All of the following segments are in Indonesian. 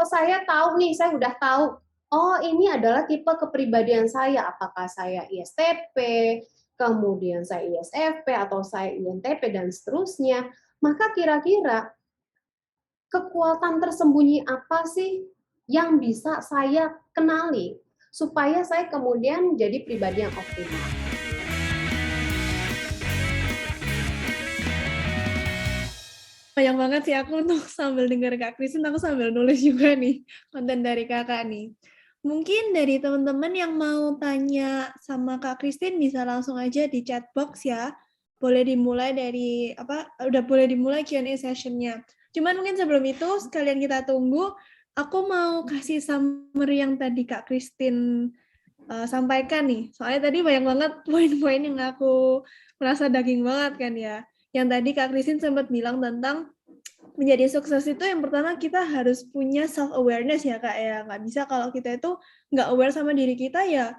kalau saya tahu nih, saya udah tahu, oh ini adalah tipe kepribadian saya, apakah saya ISTP, kemudian saya ISFP, atau saya INTP, dan seterusnya, maka kira-kira kekuatan tersembunyi apa sih yang bisa saya kenali supaya saya kemudian jadi pribadi yang optimal. Banyak banget sih aku untuk sambil dengar Kak Christine, aku sambil nulis juga nih konten dari Kakak nih. Mungkin dari teman-teman yang mau tanya sama Kak Christine bisa langsung aja di chat box ya. Boleh dimulai dari udah boleh dimulai Q&A session-nya. Cuman mungkin sebelum itu sekalian kita tunggu, aku mau kasih summary yang tadi Kak Christine sampaikan nih. Soalnya tadi banyak banget poin-poin yang aku merasa daging banget kan ya. Yang tadi Kak Christine sempat bilang tentang menjadi sukses itu yang pertama kita harus punya self-awareness ya Kak ya. Nggak bisa kalau kita itu nggak aware sama diri kita ya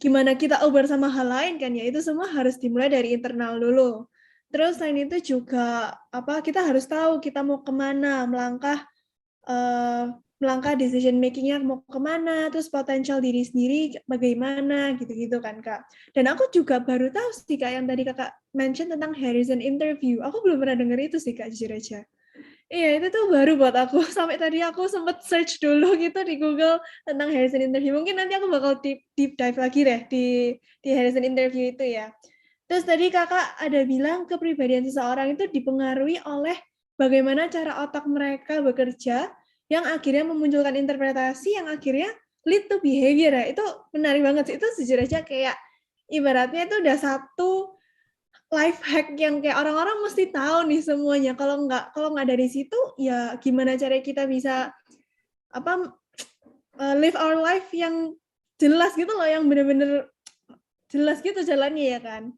gimana kita aware sama hal lain kan ya. Itu semua harus dimulai dari internal dulu. Terus selain itu juga kita harus tahu kita mau kemana, melangkah decision making-nya mau kemana, terus potensial diri sendiri bagaimana, gitu-gitu kan, Kak. Dan aku juga baru tahu sih, Kak, yang tadi Kakak mention tentang Harrison interview. Aku belum pernah denger itu sih, Kak, jujur aja. Iya, itu tuh baru buat aku. Sampai tadi aku sempet search dulu gitu di Google tentang Harrison interview. Mungkin nanti aku bakal deep dive lagi deh di Harrison interview itu ya. Terus tadi Kakak ada bilang kepribadian seseorang itu dipengaruhi oleh bagaimana cara otak mereka bekerja yang akhirnya memunculkan interpretasi yang akhirnya lead to behavior ya. Itu menarik banget sih. Itu jujur aja kayak ibaratnya itu udah satu life hack yang kayak orang-orang mesti tahu nih semuanya. Kalau nggak dari situ ya gimana cara kita bisa live our life yang jelas gitu loh, yang bener-bener jelas gitu jalannya ya kan.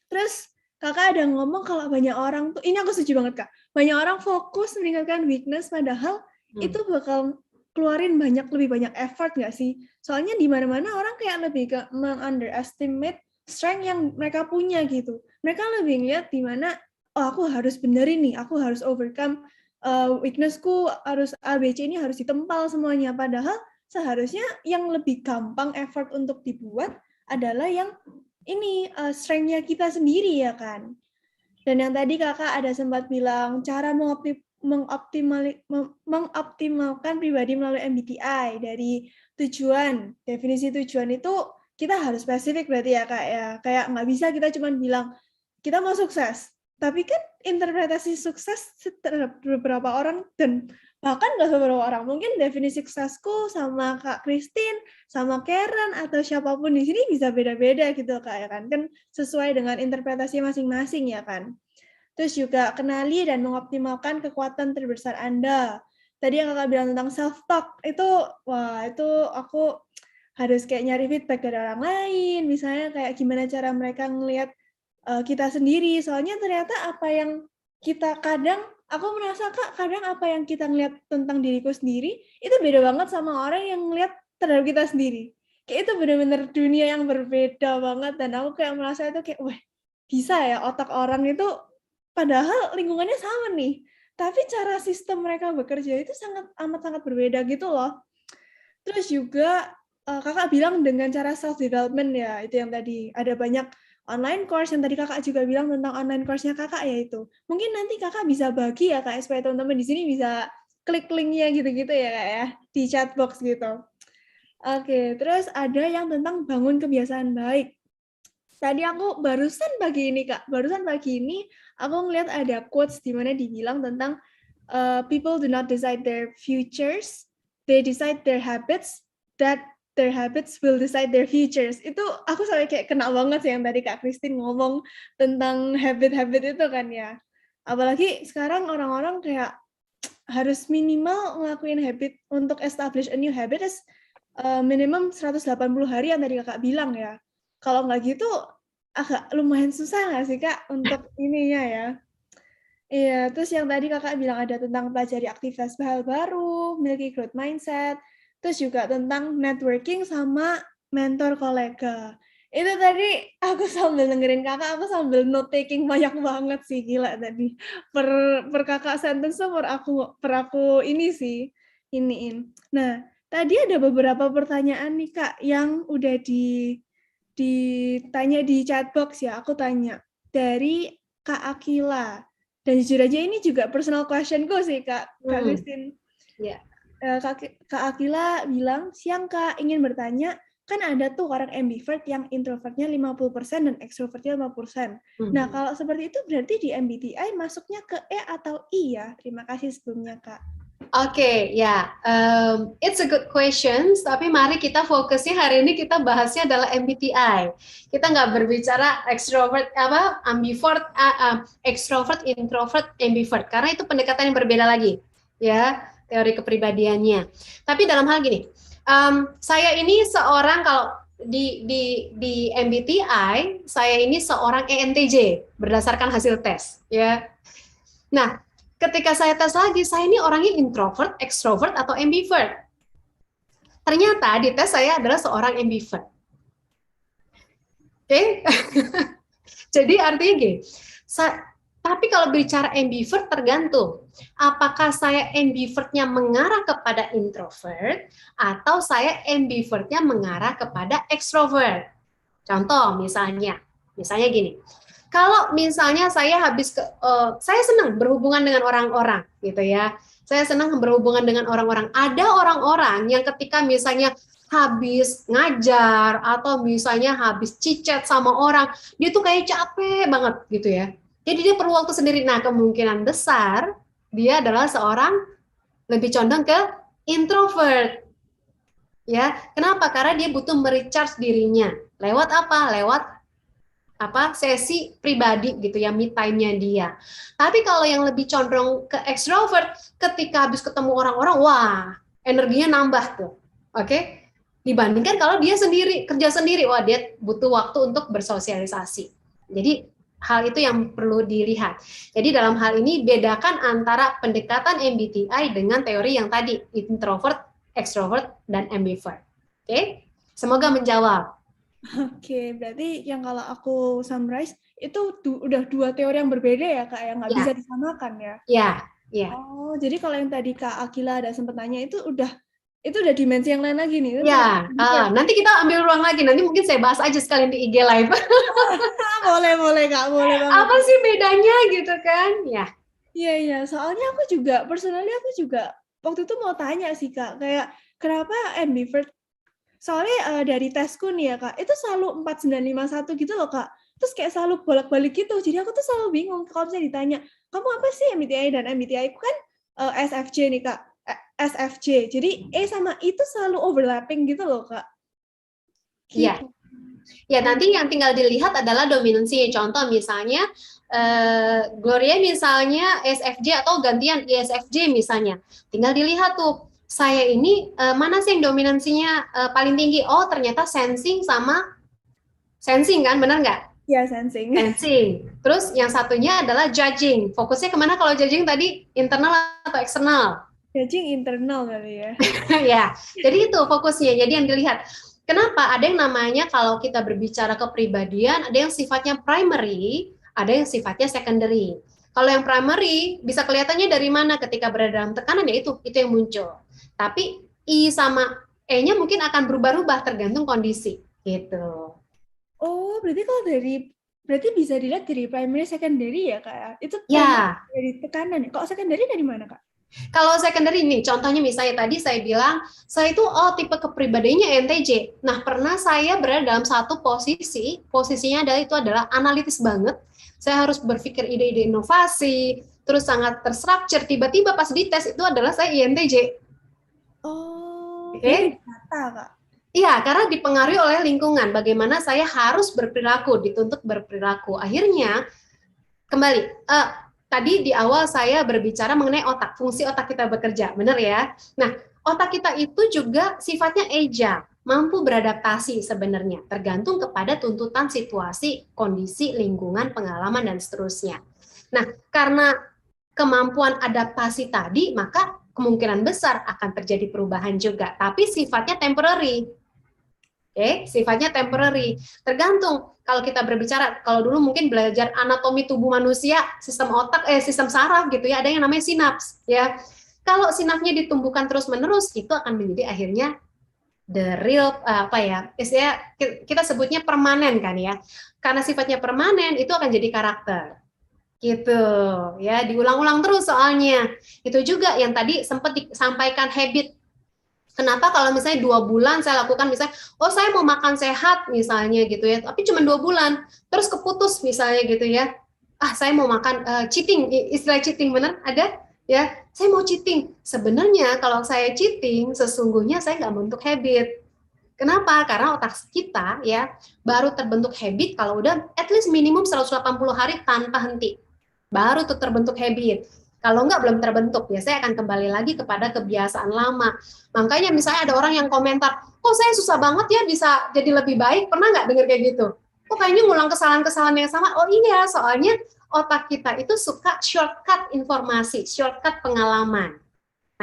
Terus Kakak ada ngomong kalau banyak orang tuh, ini aku setuju banget Kak, banyak orang fokus meningkatkan weakness padahal itu bakal keluarin lebih banyak effort nggak sih? Soalnya di mana-mana orang kayak lebih ke underestimate strength yang mereka punya gitu. Mereka lebih ngeliat di mana, oh aku harus benerin nih, aku harus overcome weaknessku, harus ABC ini harus ditempal semuanya. Padahal seharusnya yang lebih gampang effort untuk dibuat adalah yang ini strength-nya kita sendiri ya kan. Dan yang tadi Kakak ada sempat bilang cara mengoptimalkan pribadi melalui MBTI dari tujuan. Definisi tujuan itu kita harus spesifik berarti ya Kak ya. Kayak nggak bisa kita cuma bilang kita mau sukses. Tapi kan interpretasi sukses terhadap beberapa orang dan bahkan nggak beberapa orang. Mungkin definisi suksesku sama Kak Christine, sama Karen, atau siapapun di sini bisa beda-beda gitu Kak ya kan. Kan sesuai dengan interpretasi masing-masing ya kan. Terus juga kenali dan mengoptimalkan kekuatan terbesar Anda. Tadi yang Kakak bilang tentang self-talk, itu aku harus kayak nyari feedback dari orang lain, misalnya kayak gimana cara mereka ngelihat kita sendiri. Soalnya ternyata apa yang kita aku merasa Kak, kadang apa yang kita ngelihat tentang diriku sendiri, itu beda banget sama orang yang ngelihat terhadap kita sendiri. Kayak itu benar-benar dunia yang berbeda banget, dan aku kayak merasa itu kayak, wah bisa ya otak orang itu padahal lingkungannya sama nih, tapi cara sistem mereka bekerja itu amat sangat berbeda gitu loh. Terus juga, Kakak bilang dengan cara self development ya, itu yang tadi, ada banyak online course yang tadi Kakak juga bilang tentang online course-nya Kakak ya itu. Mungkin nanti Kakak bisa bagi ya Kak, supaya teman-teman di sini bisa klik link-nya gitu-gitu ya Kak ya, di chat box gitu. Oke, terus ada yang tentang bangun kebiasaan baik. Tadi aku barusan pagi ini aku ngeliat ada quotes di mana dibilang tentang people do not decide their futures, they decide their habits, that their habits will decide their futures. Itu aku sampai kayak kena banget sih yang tadi Kak Christine ngomong tentang habit-habit itu kan ya. Apalagi sekarang orang-orang kayak harus minimal ngelakuin habit untuk establish a new habit is minimum 180 hari yang tadi Kakak bilang ya. Kalau nggak gitu agak lumayan susah nggak sih Kak untuk ininya ya? Iya, terus yang tadi Kakak bilang ada tentang pelajari aktivitas hal baru, miliki growth mindset, terus juga tentang networking sama mentor kolega. Itu tadi aku sambil dengerin Kakak, aku sambil note taking banyak banget sih, gila tadi. Per Kakak sentence tuh per aku ini sih. iniin. Nah, tadi ada beberapa pertanyaan nih Kak yang udah ditanya di chatbox ya. Aku tanya dari Kak Akila. Dan jujur aja ini juga personal questionku sih Kak Christine. Ya. Kak Akila bilang, siang Kak, ingin bertanya, kan ada tuh orang ambivert yang introvertnya 50% dan extrovertnya 50%. Nah, kalau seperti itu berarti di MBTI masuknya ke E atau I ya? Terima kasih sebelumnya Kak. Oke, ya, it's a good question. Tapi mari kita fokusnya hari ini kita bahasnya adalah MBTI. Kita nggak berbicara extrovert ambivert, extrovert, introvert, ambivert, karena itu pendekatan yang berbeda lagi, ya, teori kepribadiannya. Tapi dalam hal gini, saya ini seorang kalau di MBTI saya ini seorang ENTJ berdasarkan hasil tes, ya. Nah, ketika saya tes lagi, saya ini orangnya introvert, extrovert, atau ambivert. Ternyata di tes saya adalah seorang ambivert. Oke? Jadi artinya gini, tapi kalau bicara ambivert tergantung. Apakah saya ambivertnya mengarah kepada introvert, atau saya ambivertnya mengarah kepada extrovert. Contoh misalnya gini, kalau misalnya saya saya senang berhubungan dengan orang-orang, gitu ya. Saya senang berhubungan dengan orang-orang. Ada orang-orang yang ketika misalnya habis ngajar atau misalnya habis cicat sama orang, dia tuh kayak capek banget, gitu ya. Jadi dia perlu waktu sendiri. Nah, kemungkinan besar dia adalah seorang lebih condong ke introvert. Ya, kenapa? Karena dia butuh merecharge dirinya. Lewat apa? Lewat sesi pribadi gitu ya, me time-nya dia. Tapi kalau yang lebih condong ke extrovert, ketika habis ketemu orang-orang, wah, energinya nambah tuh. Oke? Dibandingkan kalau dia sendiri, kerja sendiri, wah dia butuh waktu untuk bersosialisasi. Jadi hal itu yang perlu dilihat. Jadi dalam hal ini bedakan antara pendekatan MBTI dengan teori yang tadi, introvert, extrovert, dan ambivert. Oke? Semoga menjawab. Oke, berarti yang kalau aku summarize itu udah dua teori yang berbeda ya Kak, yang nggak bisa disamakan ya? Ya. Oh, jadi kalau yang tadi Kak Akila ada sempat nanya itu udah dimensi yang lain lagi nih. Ya, nanti kita ambil ruang lagi. Nanti mungkin saya bahas aja sekalian di IG Live. Boleh Kak, boleh banget. Apa sih bedanya gitu kan? Ya. Iya. Soalnya aku juga waktu itu mau tanya sih Kak, kayak kenapa ambivert? Soalnya dari tesku nih ya Kak, itu selalu 4951 gitu loh Kak. Terus kayak selalu bolak-balik gitu. Jadi aku tuh selalu bingung kalau misalnya ditanya, kamu apa sih MBTI? Dan MBTI ku kan SFJ nih Kak. SFJ. Jadi E sama I itu selalu overlapping gitu loh Kak. Iya. Gitu. Ya, nanti yang tinggal dilihat adalah dominansi. Contoh misalnya, Gloria misalnya SFJ atau gantian ISFJ misalnya. Tinggal dilihat tuh, saya ini mana sih yang dominansinya paling tinggi? Oh, ternyata sensing kan, benar nggak? Ya, sensing. Terus yang satunya adalah judging. Fokusnya kemana kalau judging tadi? Internal atau eksternal? Judging internal kali ya. Ya, jadi itu fokusnya. Jadi yang dilihat. Kenapa? Ada yang namanya kalau kita berbicara kepribadian, ada yang sifatnya primary, ada yang sifatnya secondary. Kalau yang primary bisa kelihatannya dari mana ketika berada dalam tekanan, ya itu yang muncul. Tapi I sama E-nya mungkin akan berubah-ubah tergantung kondisi, gitu. Oh, berarti bisa dilihat dari primary secondary ya Kak? Itu dari tekanan. Kalau secondary dari mana Kak? Kalau secondary nih, contohnya misalnya tadi saya bilang, saya itu tipe kepribadiannya ENTJ. Nah, pernah saya berada dalam satu posisinya adalah analitis banget. Saya harus berpikir ide-ide inovasi, terus sangat terstruktur. Tiba-tiba pas dites itu adalah saya INTJ. Oh, oke. Data Kak? Iya, karena dipengaruhi oleh lingkungan. Bagaimana saya harus berperilaku, dituntut berperilaku. Akhirnya, kembali, tadi di awal saya berbicara mengenai otak, fungsi otak kita bekerja, benar ya? Nah, otak kita itu juga sifatnya agile, mampu beradaptasi sebenarnya, tergantung kepada tuntutan situasi, kondisi, lingkungan, pengalaman, dan seterusnya. Nah, karena kemampuan adaptasi tadi, maka kemungkinan besar akan terjadi perubahan juga, tapi sifatnya temporary. Sifatnya temporary. Tergantung. Kalau kita berbicara, kalau dulu mungkin belajar anatomi tubuh manusia, sistem otak, sistem saraf gitu ya, ada yang namanya sinaps ya. Kalau sinapsnya ditumbuhkan terus-menerus, itu akan menjadi akhirnya the real istilah kita sebutnya permanen kan ya. Karena sifatnya permanen, itu akan jadi karakter. Gitu ya, diulang-ulang terus soalnya. Itu juga yang tadi sempat disampaikan habit. Kenapa kalau misalnya 2 bulan saya lakukan misalnya, oh saya mau makan sehat misalnya gitu ya, tapi cuma 2 bulan, terus keputus misalnya gitu ya, saya mau makan cheating, istilah cheating bener ada ya, saya mau cheating. Sebenarnya kalau saya cheating, sesungguhnya saya nggak bentuk habit. Kenapa? Karena otak kita ya baru terbentuk habit kalau udah at least minimum 180 hari tanpa henti. Baru tuh terbentuk habit. Kalau enggak belum terbentuk, biasanya akan kembali lagi kepada kebiasaan lama. Makanya misalnya ada orang yang komentar, kok saya susah banget ya bisa jadi lebih baik, pernah nggak dengar kayak gitu? Kok kayaknya ngulang kesalahan-kesalahan yang sama? Oh iya, soalnya otak kita itu suka shortcut informasi, shortcut pengalaman.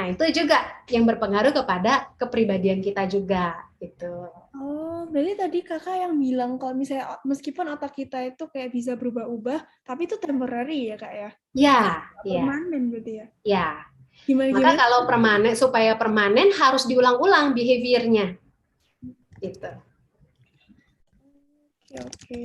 Nah itu juga yang berpengaruh kepada kepribadian kita juga. Gitu. Oh, berarti tadi kakak yang bilang kalau misalnya meskipun otak kita itu kayak bisa berubah-ubah, tapi itu temporary ya kak ya? Ya, ya, Permanen berarti ya? ya. Maka Gimana-gimana? kalau permanen, supaya permanen harus diulang-ulang behaviornya. Gitu. Oke, oke.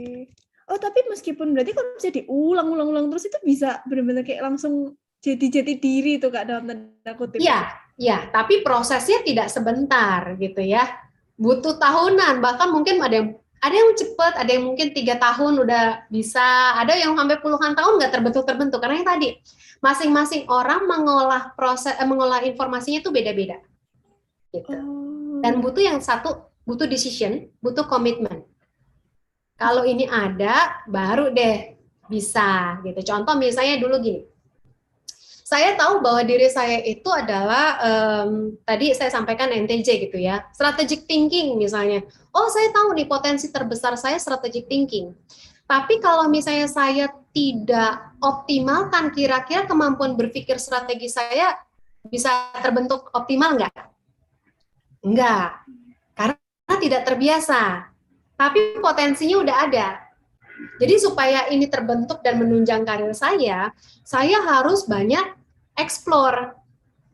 Oh, tapi meskipun berarti kalau bisa diulang-ulang-ulang terus itu bisa benar-benar kayak langsung jadi diri tuh kak dalam tanda kutip. Ya, ya, tapi prosesnya tidak sebentar gitu ya. Butuh tahunan, bahkan mungkin ada yang cepat, ada yang mungkin 3 tahun udah bisa, ada yang sampai puluhan tahun nggak terbentuk karena yang tadi masing-masing orang mengolah informasinya itu beda-beda gitu. Dan butuh yang satu, butuh decision, butuh komitmen. Kalau ini ada, baru deh bisa gitu. Contoh misalnya dulu gini, saya tahu bahwa diri saya itu adalah tadi saya sampaikan NTJ gitu ya, strategic thinking misalnya. Oh saya tahu nih potensi terbesar saya strategic thinking. Tapi kalau misalnya saya tidak optimalkan, kira-kira kemampuan berpikir strategi saya bisa terbentuk optimal nggak? Enggak, karena tidak terbiasa. Tapi potensinya udah ada. Jadi supaya ini terbentuk dan menunjang karir saya harus banyak explore,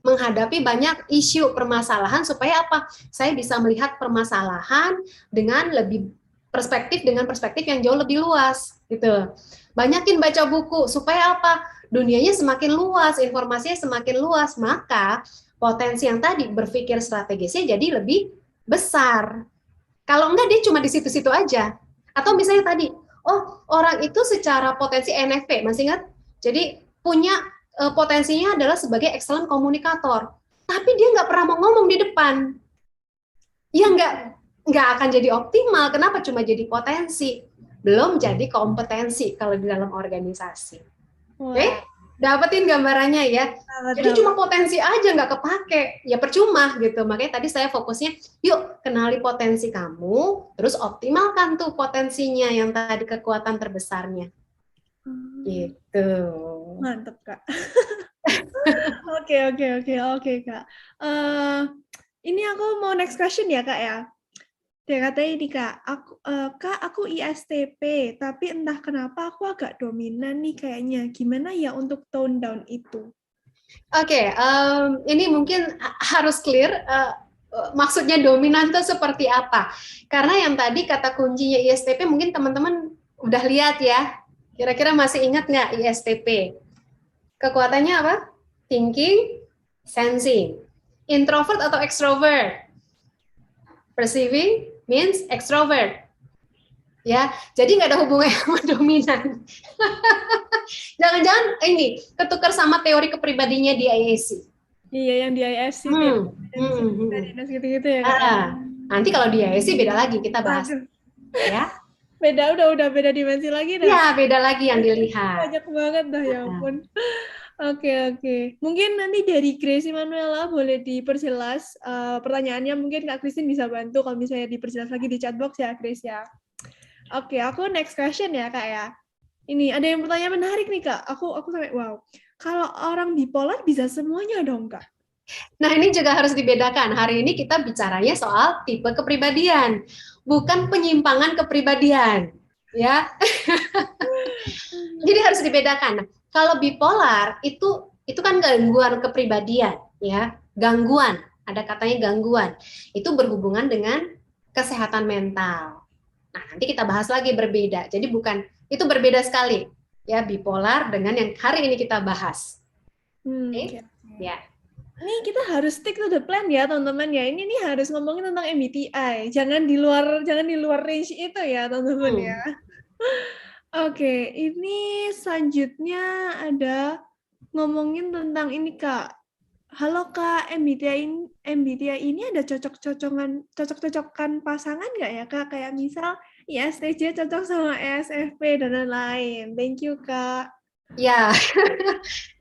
menghadapi banyak isu permasalahan supaya apa? Saya bisa melihat permasalahan dengan dengan perspektif yang jauh lebih luas gitu. Banyakin baca buku supaya apa? Dunianya semakin luas, informasinya semakin luas, maka potensi yang tadi berpikir strategisnya jadi lebih besar. Kalau enggak dia cuma di situ-situ aja. Atau misalnya tadi, oh orang itu secara potensi NFP, masih ingat? Jadi punya potensinya adalah sebagai excellent komunikator, tapi dia nggak pernah mau ngomong di depan. Ya nggak akan jadi optimal. Kenapa? Cuma jadi potensi, belum jadi kompetensi kalau di dalam organisasi. Oke? Dapetin gambarannya ya. Jadi cuma potensi aja nggak kepake, ya percuma gitu. Makanya tadi saya fokusnya, yuk kenali potensi kamu, terus optimalkan tuh potensinya yang tadi kekuatan terbesarnya. Gitu. Mantep kak. Oke kak. Ini aku mau next question ya kak ya. Dia katanya ini kak, aku ISTP, tapi entah kenapa aku agak dominan nih kayaknya. Gimana ya untuk tone down itu? Oke, ini mungkin harus clear. Maksudnya dominan itu seperti apa? Karena yang tadi kata kuncinya ISTP mungkin teman-teman udah lihat ya. Kira-kira masih ingat nggak ISTP? Kekuatannya apa? Thinking, sensing. Introvert atau extrovert? Perceiving means extrovert. Ya, jadi nggak ada hubungannya sama dominan. Jangan-jangan ini ketukar sama teori kepribadiannya di IAC. Iya, yang di IAC gitu-gitu ya kak. Nanti kalau di IAC beda lagi kita bahas. Ya. Beda, udah beda dimensi lagi dah. Ya, beda lagi yang dilihat. Banyak banget dah, ya ampun. Oke. Mungkin nanti dari Grace Manuela boleh diperjelas pertanyaannya. Mungkin Kak Christine bisa bantu kalau misalnya diperjelas lagi di chatbox ya, Grace ya. Oke, aku next question ya, Kak ya. Ini ada yang pertanyaan menarik nih, Kak. Aku sampai wow. Kalau orang bipolar bisa semuanya dong, Kak? Nah, ini juga harus dibedakan. Hari ini kita bicaranya soal tipe kepribadian, bukan penyimpangan kepribadian, ya. Jadi harus dibedakan. Kalau bipolar itu kan gangguan kepribadian, ya, gangguan, ada katanya gangguan. Itu berhubungan dengan kesehatan mental. Nah, nanti kita bahas lagi berbeda. Jadi bukan, itu berbeda sekali ya, bipolar dengan yang hari ini kita bahas. Oke? Okay. Ya. Ini kita harus stick to the plan ya teman-teman ya. Ini nih harus ngomongin tentang MBTI. Jangan di luar range itu ya teman-teman ya. Oke, ini selanjutnya ada ngomongin tentang ini Kak. Halo Kak, MBTI ini ada cocok-cocokan pasangan nggak ya Kak? Kayak misal ISTJ cocok sama ESFP dan lain-lain. Thank you Kak. Ya,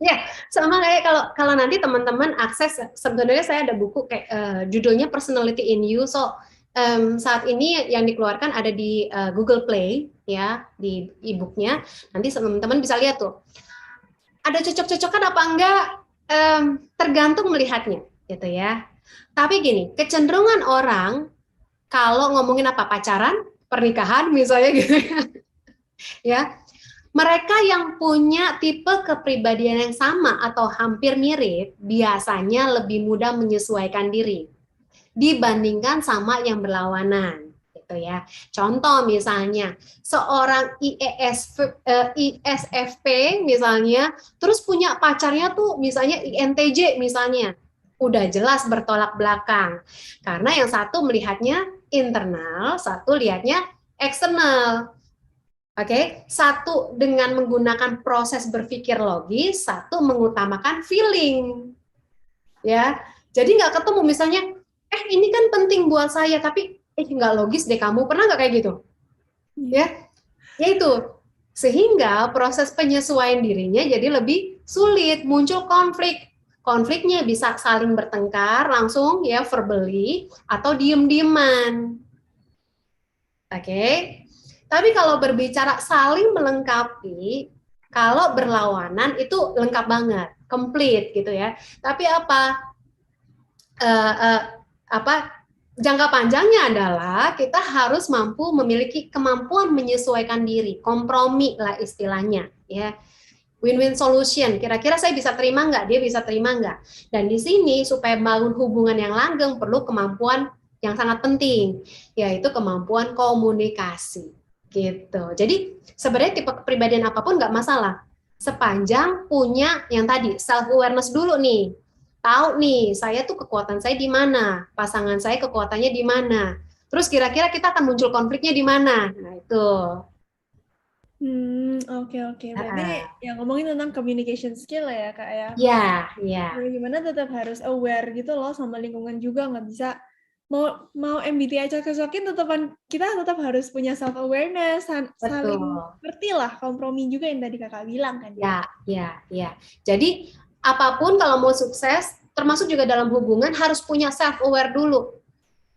ya sama kayak kalau nanti teman-teman akses, sebenarnya saya ada buku kayak judulnya Personality in You. So saat ini yang dikeluarkan ada di Google Play ya, di e-booknya. Nanti teman-teman bisa lihat tuh. Ada cocok-cocokan apa enggak, tergantung melihatnya gitu ya. Tapi gini, kecenderungan orang kalau ngomongin apa, pacaran, pernikahan misalnya gitu ya, mereka yang punya tipe kepribadian yang sama atau hampir mirip biasanya lebih mudah menyesuaikan diri dibandingkan sama yang berlawanan gitu ya. Contoh misalnya seorang ISFP misalnya terus punya pacarnya tuh misalnya INTJ misalnya, udah jelas bertolak belakang karena yang satu melihatnya internal, satu lihatnya eksternal. Oke, satu dengan menggunakan proses berpikir logis, satu mengutamakan feeling. Ya, jadi nggak ketemu misalnya, ini kan penting buat saya, tapi nggak logis deh kamu. Pernah nggak kayak gitu? Ya, itu. Sehingga proses penyesuaian dirinya jadi lebih sulit, muncul konflik. Konfliknya bisa saling bertengkar langsung ya verbally atau diem-dieman. Oke. Tapi kalau berbicara saling melengkapi, kalau berlawanan itu lengkap banget, komplit gitu ya. Tapi apa jangka panjangnya adalah kita harus mampu memiliki kemampuan menyesuaikan diri, kompromi lah istilahnya, ya. Win-win solution. Kira-kira saya bisa terima nggak? Dia bisa terima nggak? Dan di sini supaya bangun hubungan yang langgeng perlu kemampuan yang sangat penting, yaitu kemampuan komunikasi. Gitu. Jadi sebenarnya tipe kepribadian apapun nggak masalah, sepanjang punya yang tadi self awareness dulu nih, tahu nih saya tuh kekuatan saya di mana, pasangan saya kekuatannya di mana, terus kira-kira kita akan muncul konfliknya di mana. Nah itu. Oke. Berarti yang ngomongin tentang communication skill ya kak ya. Ya. Gimana tetap harus aware gitu loh sama lingkungan juga, nggak bisa mau MBTI cocok-cocokin kita tetap harus punya self awareness, saling ngerti lah, kompromi juga yang tadi kakak bilang kan ya. Jadi apapun kalau mau sukses, termasuk juga dalam hubungan harus punya self aware dulu.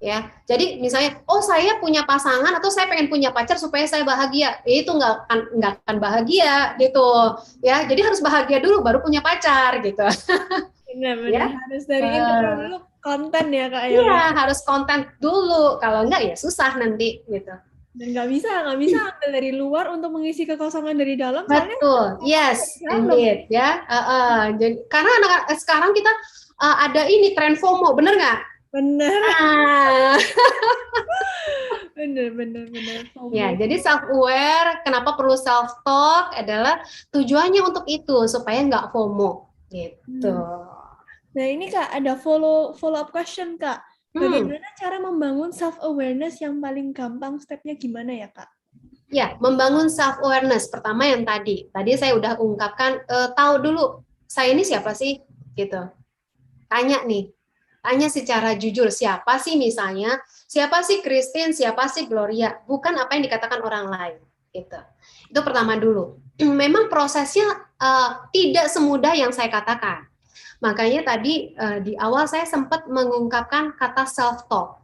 Ya, jadi misalnya, saya punya pasangan atau saya pengen punya pacar supaya saya bahagia, itu nggak akan bahagia gitu, ya. Jadi harus bahagia dulu baru punya pacar gitu. Benar, ya? Harus dari internal dulu konten ya kak ya. Iya, harus konten dulu, kalau enggak ya susah nanti gitu. Dan nggak bisa ambil dari luar untuk mengisi kekosongan dari dalam. Betul, yes, indeed ya. Jadi karena anak sekarang kita ada ini tren FOMO, bener nggak? Bener. Bener. Ya, jadi self-aware, kenapa perlu self-talk adalah tujuannya untuk itu, supaya nggak FOMO, gitu. Nah ini Kak, ada follow-up question Kak. Bagaimana cara membangun self-awareness yang paling gampang, stepnya gimana ya Kak? Ya, membangun self-awareness, pertama yang tadi saya udah ungkapkan, tahu dulu, saya ini siapa sih, gitu. Tanya secara jujur, siapa sih misalnya, siapa sih Christine, siapa sih Gloria, bukan apa yang dikatakan orang lain, gitu. Itu pertama dulu. Memang prosesnya tidak semudah yang saya katakan. Makanya tadi di awal saya sempat mengungkapkan kata self-talk,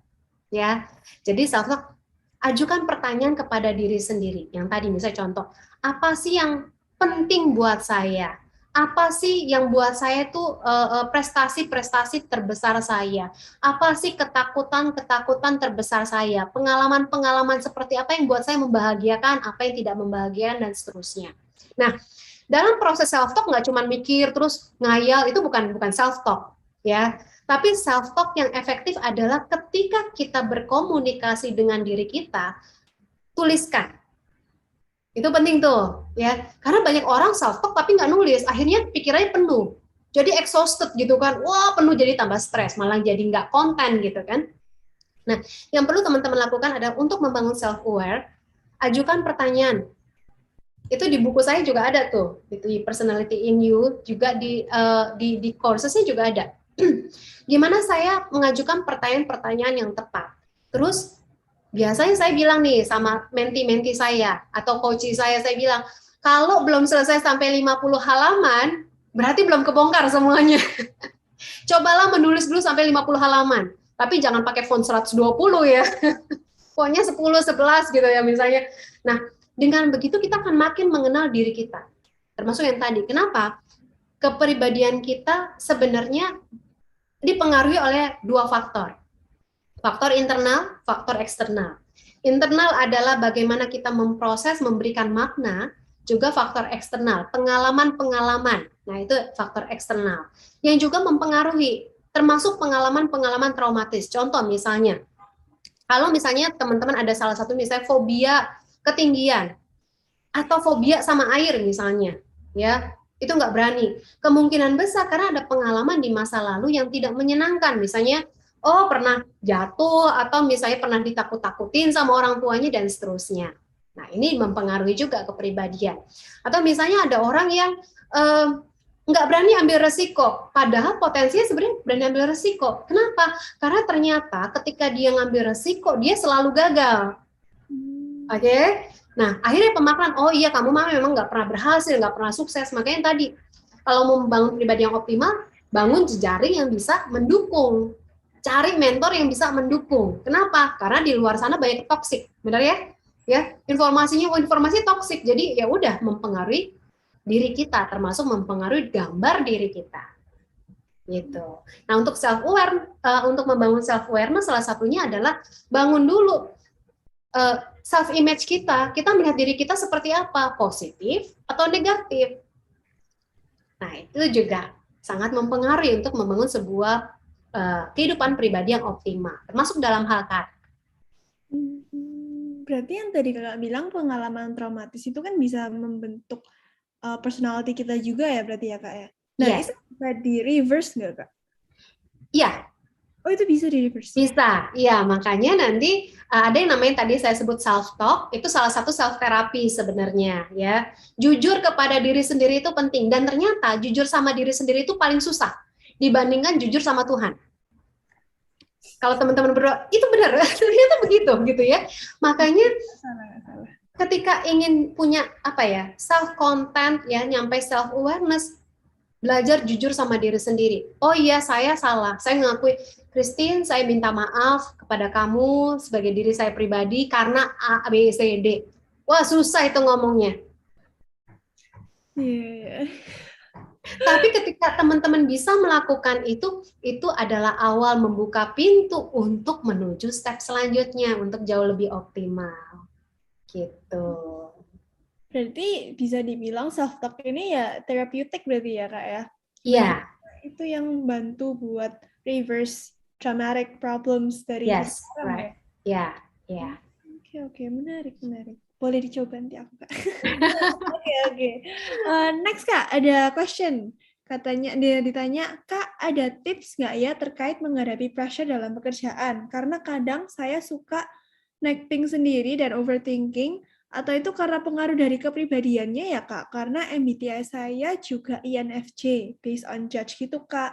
ya. Jadi self-talk, ajukan pertanyaan kepada diri sendiri. Yang tadi misalnya contoh, apa sih yang penting buat saya? Apa sih yang buat saya tuh prestasi-prestasi terbesar saya? Apa sih ketakutan-ketakutan terbesar saya? Pengalaman-pengalaman seperti apa yang buat saya membahagiakan, apa yang tidak membahagiakan, dan seterusnya. Nah, dalam proses self-talk nggak cuma mikir terus ngayal, itu bukan self-talk. ya. Tapi self talk yang efektif adalah ketika kita berkomunikasi dengan diri kita, tuliskan. Itu penting tuh, ya. Karena banyak orang self talk tapi nggak nulis, akhirnya pikirannya penuh. Jadi exhausted gitu kan. Wah, penuh, jadi tambah stres, malah jadi nggak konten gitu kan. Nah, yang perlu teman-teman lakukan adalah untuk membangun self aware, ajukan pertanyaan. Itu di buku saya juga ada tuh, di Personality in You, juga di coursesnya juga ada. Gimana saya mengajukan pertanyaan-pertanyaan yang tepat. Terus biasanya saya bilang nih sama menti-menti saya atau coach saya bilang, kalau belum selesai sampai 50 halaman, berarti belum kebongkar semuanya. Cobalah menulis dulu sampai 50 halaman, tapi jangan pakai font 120 ya. Pokoknya 10, 11 gitu ya misalnya. Nah, dengan begitu kita akan makin mengenal diri kita. Termasuk yang tadi. Kenapa? Kepribadian kita sebenarnya dipengaruhi oleh dua faktor. Faktor internal, faktor eksternal. Internal adalah bagaimana kita memproses, memberikan makna, juga faktor eksternal, pengalaman-pengalaman. Nah, itu faktor eksternal. Yang juga mempengaruhi, termasuk pengalaman-pengalaman traumatis. Contoh misalnya, kalau misalnya teman-teman ada salah satu misalnya fobia ketinggian, atau fobia sama air misalnya, ya, itu nggak berani. Kemungkinan besar karena ada pengalaman di masa lalu yang tidak menyenangkan, misalnya, oh pernah jatuh, atau misalnya pernah ditakut-takutin sama orang tuanya, dan seterusnya. Nah, ini mempengaruhi juga kepribadian. Atau misalnya ada orang yang nggak berani ambil resiko, padahal potensinya sebenarnya berani ambil resiko. Kenapa? Karena ternyata ketika dia ngambil resiko, dia selalu gagal. Oke? Nah, akhirnya pemaknaan, oh iya kamu memang nggak pernah berhasil, nggak pernah sukses. Makanya tadi, kalau mau membangun pribadi yang optimal, bangun jejaring yang bisa mendukung. Cari mentor yang bisa mendukung. Kenapa? Karena di luar sana banyak toksik, benar ya? Ya, informasi toksik. Jadi ya udah mempengaruhi diri kita, termasuk mempengaruhi gambar diri kita. Gitu. Nah, untuk self aware, untuk membangun self awareness salah satunya adalah bangun dulu self image kita melihat diri kita seperti apa, positif atau negatif. Nah, itu juga sangat mempengaruhi untuk membangun sebuah kehidupan pribadi yang optimal, termasuk dalam hal karakter. Berarti yang tadi kakak bilang pengalaman traumatis itu kan bisa membentuk personality kita juga ya, berarti ya kak ya? Nah, Yes. itu bisa di reverse nggak kak? Iya. Oh, itu bisa di reverse? Bisa, iya. Makanya nanti ada yang namanya tadi saya sebut self-talk, itu salah satu self-therapy sebenarnya. Ya, jujur kepada diri sendiri itu penting, dan ternyata jujur sama diri sendiri itu paling susah dibandingkan jujur sama Tuhan. Kalau teman-teman berdoa, itu benar, ternyata begitu, gitu ya. Makanya ketika ingin punya self-content, ya, nyampe self-awareness, belajar jujur sama diri sendiri. Oh iya, saya salah. Saya mengakui, Christine, saya minta maaf kepada kamu sebagai diri saya pribadi karena A, B, C, D. Wah, susah itu ngomongnya. Yeah. Tapi ketika teman-teman bisa melakukan itu adalah awal membuka pintu untuk menuju step selanjutnya, untuk jauh lebih optimal. Gitu. Berarti bisa dibilang self-talk ini ya terapeutik berarti ya kak ya? Iya. Itu yang bantu buat reverse traumatic problems dari Yes, right. Ya, ya. Oke, menarik. Boleh dicoba nanti aku kak. Oke. Next kak, ada question. Katanya dia ditanya, kak ada tips nggak ya terkait menghadapi pressure dalam pekerjaan? Karena kadang saya suka nagging sendiri dan overthinking, atau itu karena pengaruh dari kepribadiannya ya kak? Karena MBTI saya juga INFJ, based on judge gitu kak.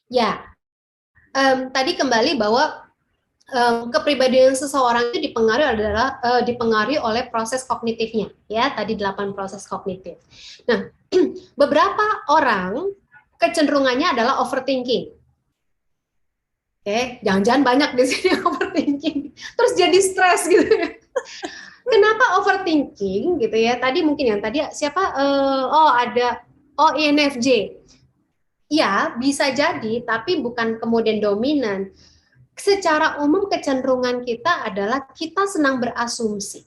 Ya, tadi kembali bahwa kepribadian seseorang itu dipengaruhi oleh proses kognitifnya, ya, tadi 8 proses kognitif. Nah, beberapa orang kecenderungannya adalah overthinking. Oke, jangan-jangan banyak di sini overthinking, terus jadi stres gitu. Kenapa overthinking gitu ya? Tadi mungkin yang tadi siapa? INFJ. Ya, bisa jadi, tapi bukan kemudian dominan. Secara umum kecenderungan kita adalah kita senang berasumsi.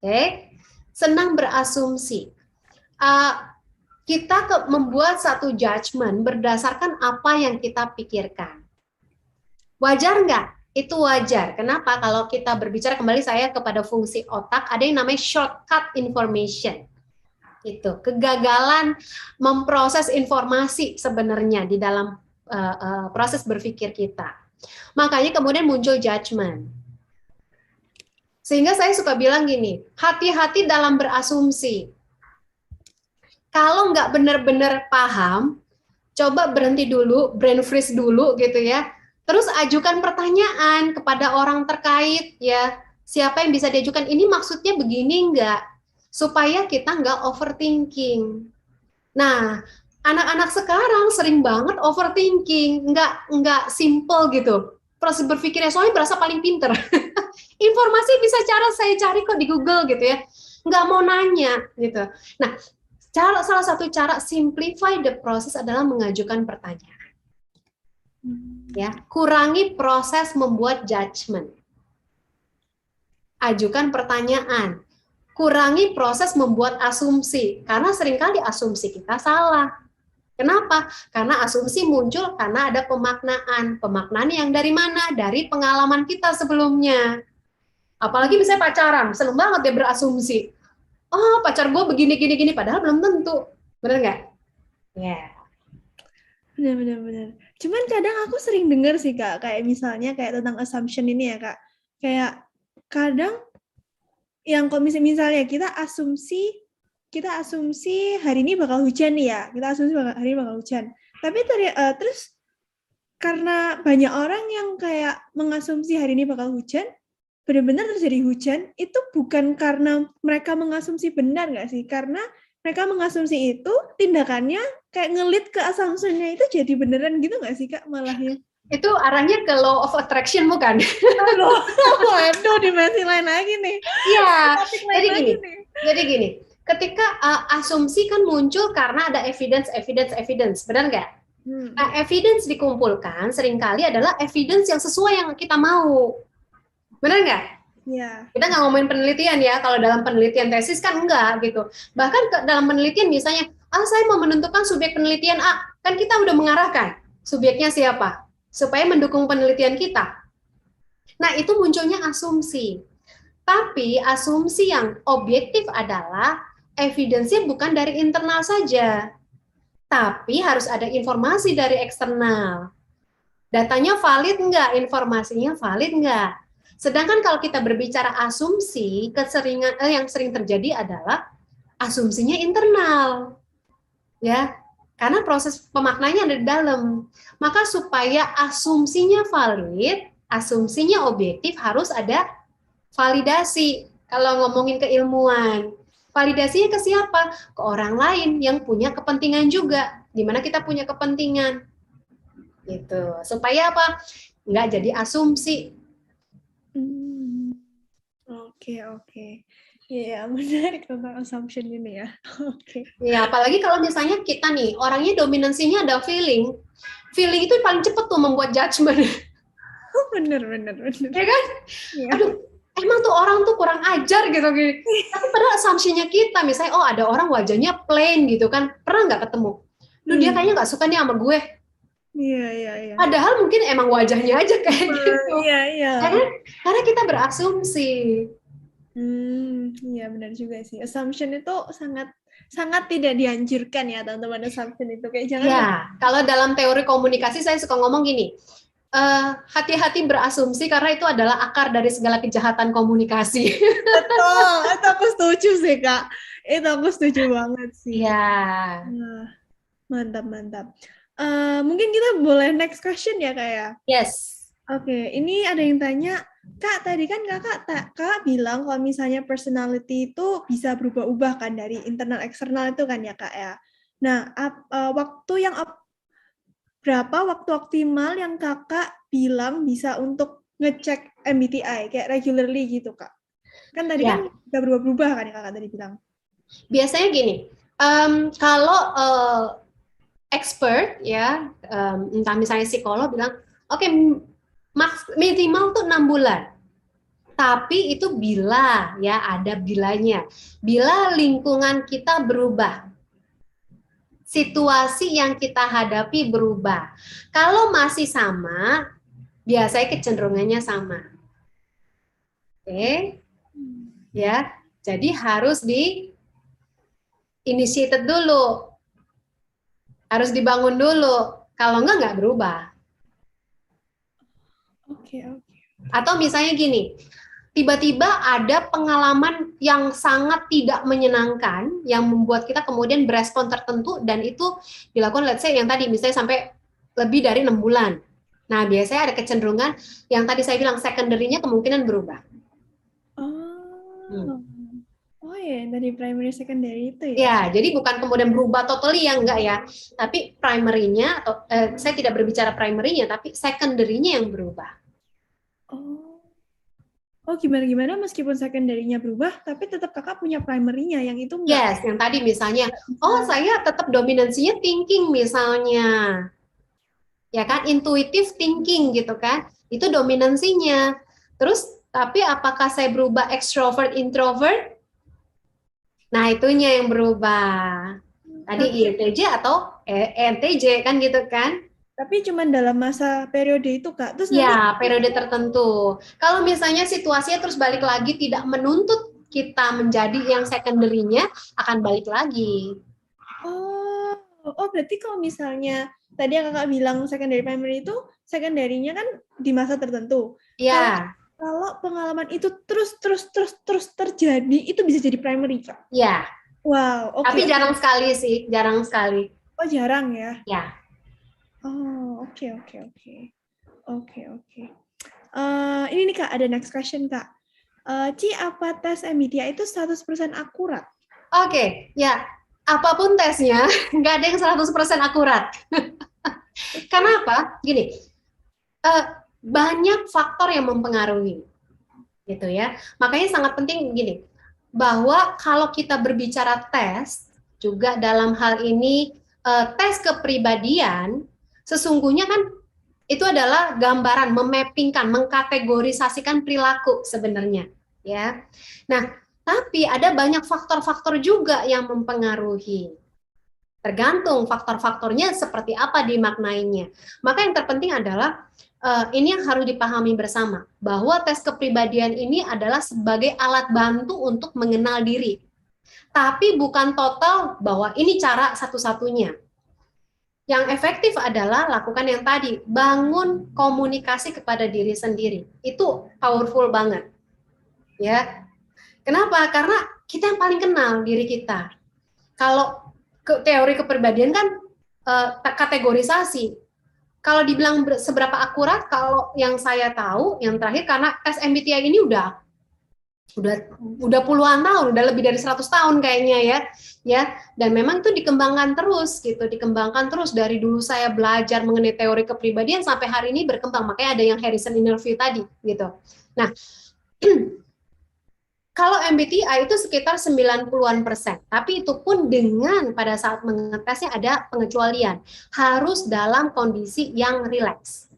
Oke, senang berasumsi. kita membuat satu judgement berdasarkan apa yang kita pikirkan. Wajar nggak? Itu wajar. Kenapa? Kalau kita berbicara kembali saya kepada fungsi otak, ada yang namanya shortcut information. Itu kegagalan memproses informasi sebenarnya di dalam proses berpikir kita. Makanya kemudian muncul judgment. Sehingga saya suka bilang gini, hati-hati dalam berasumsi. Kalau nggak benar-benar paham, coba berhenti dulu, brain freeze dulu gitu ya. Terus ajukan pertanyaan kepada orang terkait ya. Siapa yang bisa diajukan, ini maksudnya begini nggak? Supaya kita nggak overthinking. Nah, anak-anak sekarang sering banget overthinking, nggak simple gitu. Proses berpikirnya soalnya berasa paling pinter. Informasi bisa saya cari kok di Google gitu ya. Nggak mau nanya gitu. Nah, salah satu cara simplify the process adalah mengajukan pertanyaan. Ya, kurangi proses membuat judgment. Ajukan pertanyaan. Kurangi proses membuat asumsi, karena seringkali asumsi kita salah. Kenapa? Karena asumsi muncul karena ada pemaknaan. Pemaknaan yang dari mana? Dari pengalaman kita sebelumnya. Apalagi misalnya pacaran, seneng banget dia berasumsi. Oh, pacar gue begini, padahal belum tentu. Bener nggak? Ya. Yeah. Benar. Cuman kadang aku sering dengar sih Kak, kayak misalnya kayak tentang assumption ini ya Kak. Kayak kadang yang kalau misalnya kita asumsi hari ini bakal hujan nih ya. Kita asumsi hari ini bakal hujan. Tapi terus karena banyak orang yang kayak mengasumsi hari ini bakal hujan, benar-benar terjadi hujan, itu bukan karena mereka mengasumsi benar nggak sih? Karena mereka mengasumsi itu, tindakannya kayak ngelit ke assumption-nya itu jadi beneran gitu nggak sih Kak malahnya? Itu arahnya ke law of attraction bukan? Waduh, dimensi lain lagi nih. Iya, jadi gini, ketika asumsi kan muncul karena ada evidence, benar nggak? Nah, evidence dikumpulkan seringkali adalah evidence yang sesuai yang kita mau. Benar nggak? Iya. Kita nggak ngomongin penelitian ya, kalau dalam penelitian tesis kan enggak gitu. Bahkan dalam penelitian misalnya, saya mau menentukan subjek penelitian A, kan kita udah mengarahkan subjeknya siapa, supaya mendukung penelitian kita. Nah, itu munculnya asumsi. Tapi asumsi yang objektif adalah evidensinya bukan dari internal saja, tapi harus ada informasi dari eksternal. Datanya valid nggak? Informasinya valid nggak? Sedangkan kalau kita berbicara asumsi, yang sering terjadi adalah asumsinya internal. Ya, karena proses pemaknanya ada di dalam. Maka supaya asumsinya valid, asumsinya objektif, harus ada validasi. Kalau ngomongin keilmuan, validasinya ke siapa? Ke orang lain yang punya kepentingan juga. Di mana kita punya kepentingan. Gitu. Supaya apa? Nggak jadi asumsi. Oke. Iya, menarik tentang assumption ini ya. Oke. Ya, apalagi kalau misalnya kita nih, orangnya dominansinya ada feeling. Feeling itu paling cepat tuh membuat judgment. Bener. Ya kan? Ya. Aduh, emang tuh orang tuh kurang ajar gitu. Tapi padahal assumption-nya kita, misalnya, oh ada orang wajahnya plain gitu kan, pernah nggak ketemu? Duh, dia kayaknya nggak suka nih sama gue. Iya. Padahal mungkin emang wajahnya aja kayak gitu. Iya. Karena kita berasumsi. Iya benar juga sih. Assumption itu sangat tidak dianjurkan ya teman-teman, assumption itu kayak jangan. Ya, kalau dalam teori komunikasi saya suka ngomong gini, hati-hati berasumsi karena itu adalah akar dari segala kejahatan komunikasi. Betul, itu aku setuju sih Kak. Itu aku setuju banget sih. Ya. Mantap. Mungkin kita boleh next question ya Kak ya? Yes. Oke, ini ada yang tanya, Kak, tadi kan kakak bilang kalau misalnya personality itu bisa berubah-ubah kan dari internal eksternal itu kan ya Kak ya. Nah, berapa waktu optimal yang kakak bilang bisa untuk ngecek MBTI kayak regularly gitu Kak? Kan tadi kan bisa berubah-ubah kan ya kakak tadi bilang. Biasanya gini, kalau expert ya, entah misalnya psikolog bilang, oke, minimal tuh 6 bulan. Tapi itu bila ya ada bilanya. Bila lingkungan kita berubah. situasi yang kita hadapi berubah. Kalau masih sama, biasanya kecenderungannya sama. Oke, ya. Jadi harus di initiated dulu, harus dibangun dulu. Kalau nggak berubah. Oke, oke. Atau misalnya gini, tiba-tiba ada pengalaman yang sangat tidak menyenangkan yang membuat kita kemudian berespon tertentu dan itu dilakukan let's say yang tadi misalnya sampai lebih dari 6 bulan. Nah, biasanya ada kecenderungan yang tadi saya bilang secondary-nya kemungkinan berubah. Oh. Oh ya, dari primary secondary itu ya? Ya, jadi bukan kemudian berubah totally ya, enggak ya. Tapi primary-nya, atau saya tidak berbicara primary-nya, tapi secondary-nya yang berubah. Oh. Oh, gimana-gimana meskipun secondary-nya berubah, tapi tetap kakak punya primary-nya, yang itu enggak? Yes, yang tadi misalnya, oh saya tetap dominansinya thinking misalnya. Ya kan, intuitive thinking gitu kan, itu dominansinya. Terus, tapi apakah saya berubah extrovert, introvert? Nah, itunya yang berubah. Tadi INTJ atau ENTJ kan gitu kan? Tapi cuma dalam masa periode itu, Kak. Terus nanti Ya, periode tertentu. Kalau misalnya situasinya terus balik lagi tidak menuntut kita menjadi yang secondary-nya, akan balik lagi. oh berarti kalau misalnya tadi yang kakak bilang secondary primary itu secondary-nya kan di masa tertentu. Ya, Kalau pengalaman itu terus terjadi, itu bisa jadi primary, Kak. ya. Wow, oke. Tapi jarang sekali sih, jarang sekali. Oh, jarang ya. Ya. Oh, oke. Ini nih Kak, ada next question Kak. Ci, apa tes MBTI itu 100% akurat? Oke, ya. Apapun tesnya, nggak ada yang 100% akurat. Karena apa? Gini, banyak faktor yang mempengaruhi. Gitu ya. Makanya sangat penting gini, bahwa kalau kita berbicara tes, juga dalam hal ini tes kepribadian, sesungguhnya kan itu adalah gambaran, memappingkan, mengkategorisasikan perilaku sebenarnya, ya. Nah, tapi ada banyak faktor-faktor juga yang mempengaruhi. Tergantung faktor-faktornya seperti apa dimaknainya. Maka yang terpenting adalah ini yang harus dipahami bersama, bahwa tes kepribadian ini adalah sebagai alat bantu untuk mengenal diri. Tapi bukan total bahwa ini cara satu-satunya. Yang efektif adalah lakukan yang tadi, bangun komunikasi kepada diri sendiri. Itu powerful banget. Ya. Kenapa? Karena kita yang paling kenal diri kita. Kalau teori kepribadian kan kategorisasi. Kalau dibilang seberapa akurat, kalau yang saya tahu, yang terakhir karena tes MBTI ini udah puluhan tahun, udah lebih dari 100 tahun kayaknya ya, dan memang itu dikembangkan terus gitu, dikembangkan terus dari dulu saya belajar mengenai teori kepribadian sampai hari ini berkembang, makanya ada yang Harrison Interview tadi gitu. Nah, kalau MBTI itu sekitar 90-an%, tapi itu pun dengan pada saat mengetesnya ada pengecualian, harus dalam kondisi yang rileks.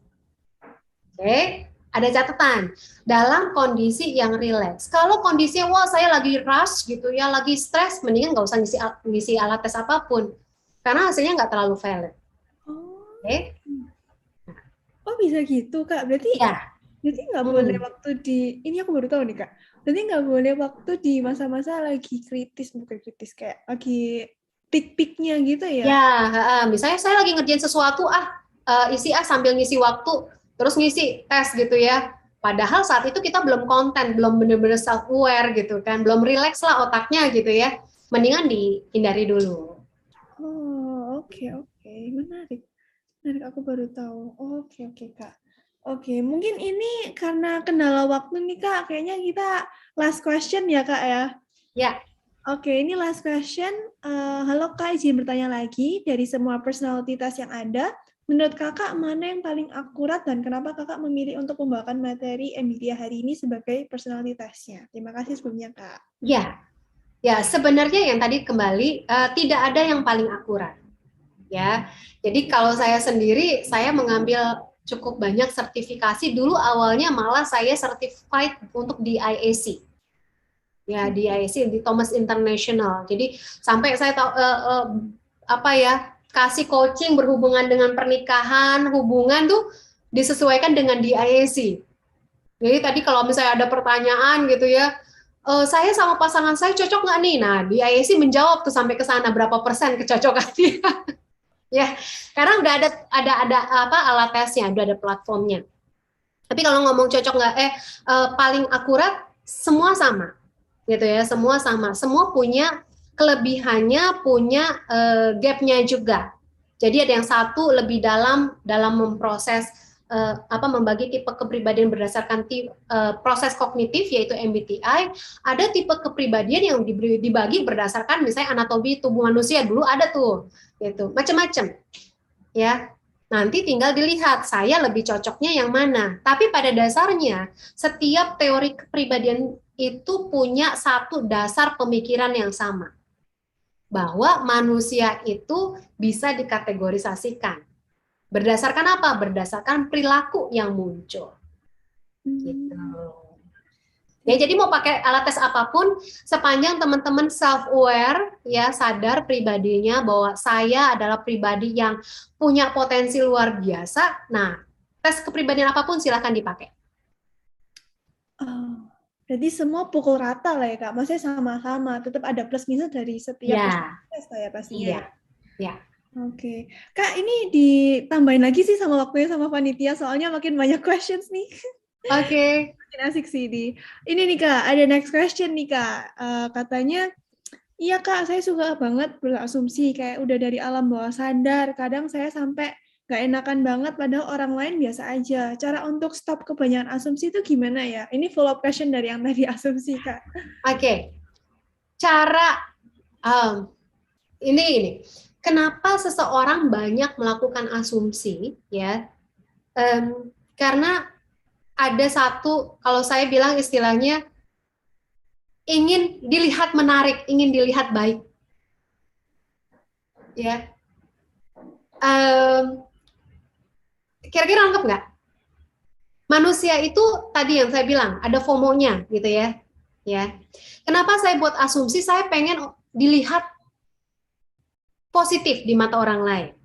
Oke, ada catatan, dalam kondisi yang rileks. Kalau kondisinya, wah saya lagi rush gitu ya, lagi stres, mendingan nggak usah ngisi alat tes apapun, karena hasilnya nggak terlalu valid. Oke. Oh bisa gitu Kak, berarti Ya. Berarti nggak boleh waktu ini aku baru tahu nih Kak, berarti nggak boleh waktu di masa-masa lagi kritis, bukan kritis, kayak lagi peak-peaknya gitu ya? Ya, misalnya saya lagi ngerjain sesuatu, isi sambil ngisi waktu, terus ngisi tes gitu ya. Padahal saat itu kita belum konten, belum benar-benar self-aware gitu kan, belum relax lah otaknya gitu ya. Mendingan dihindari dulu. Oh, oke. Menarik. Aku baru tahu. Oke, Kak. Oke, mungkin ini karena kendala waktu nih Kak, kayaknya kita last question ya Kak ya? Ya. Oke, ini last question. Halo Kak, izin bertanya lagi. Dari semua personality test yang ada, menurut Kakak mana yang paling akurat dan kenapa Kakak memilih untuk membawakan materi MBTI hari ini sebagai personality test-nya? Terima kasih sebelumnya Kak. Ya, sebenarnya yang tadi kembali tidak ada yang paling akurat. Ya, jadi kalau saya sendiri, saya mengambil cukup banyak sertifikasi. Dulu awalnya malah saya certified untuk di IAC. Ya, di IAC, di Thomas International. Jadi sampai saya tahu kasih coaching berhubungan dengan pernikahan, hubungan tuh disesuaikan dengan DISC. Jadi tadi kalau misalnya ada pertanyaan gitu ya, saya sama pasangan saya cocok nggak nih? Nah, DISC menjawab tuh sampai ke sana berapa persen kecocokan dia. Ya, karena udah ada alat tesnya, udah ada platformnya. Tapi kalau ngomong cocok nggak, paling akurat semua sama, gitu ya, semua sama, semua punya kelebihannya, punya gapnya juga. Jadi ada yang satu lebih dalam memproses membagi tipe kepribadian berdasarkan proses kognitif yaitu MBTI. Ada tipe kepribadian yang dibagi berdasarkan misalnya anatomi tubuh manusia, dulu ada tuh, gitu, macam-macam, ya. Nanti tinggal dilihat saya lebih cocoknya yang mana. Tapi pada dasarnya setiap teori kepribadian itu punya satu dasar pemikiran yang sama, bahwa manusia itu bisa dikategorisasikan. Berdasarkan apa? Berdasarkan perilaku yang muncul. Gitu. Ya, jadi mau pakai alat tes apapun, sepanjang teman-teman self-aware, ya, sadar pribadinya bahwa saya adalah pribadi yang punya potensi luar biasa, nah, tes kepribadian apapun silakan dipakai. Jadi semua pukul rata lah ya Kak, maksudnya sama-sama, tetap ada plus minus dari setiap tes ya pastinya. Iya, ya. Oke. Kak, ini ditambahin lagi sih sama waktunya sama panitia, soalnya makin banyak questions nih. Oke. Makin asik sih ini nih Kak, ada next question nih Kak. Katanya, iya Kak, saya suka banget berasumsi, kayak udah dari alam bawah sadar, kadang saya sampai gak enakan banget, padahal orang lain biasa aja. Cara untuk stop kebanyakan asumsi itu gimana ya? Ini follow up question dari yang tadi asumsi Kak. Oke. Cara, ini. Kenapa seseorang banyak melakukan asumsi, ya? Karena ada satu, kalau saya bilang istilahnya, ingin dilihat menarik, ingin dilihat baik, ya. Kira-kira nangkep nggak? Manusia itu tadi yang saya bilang ada FOMO-nya, gitu ya. Ya. Kenapa saya buat asumsi? Saya pengen dilihat positif di mata orang lain.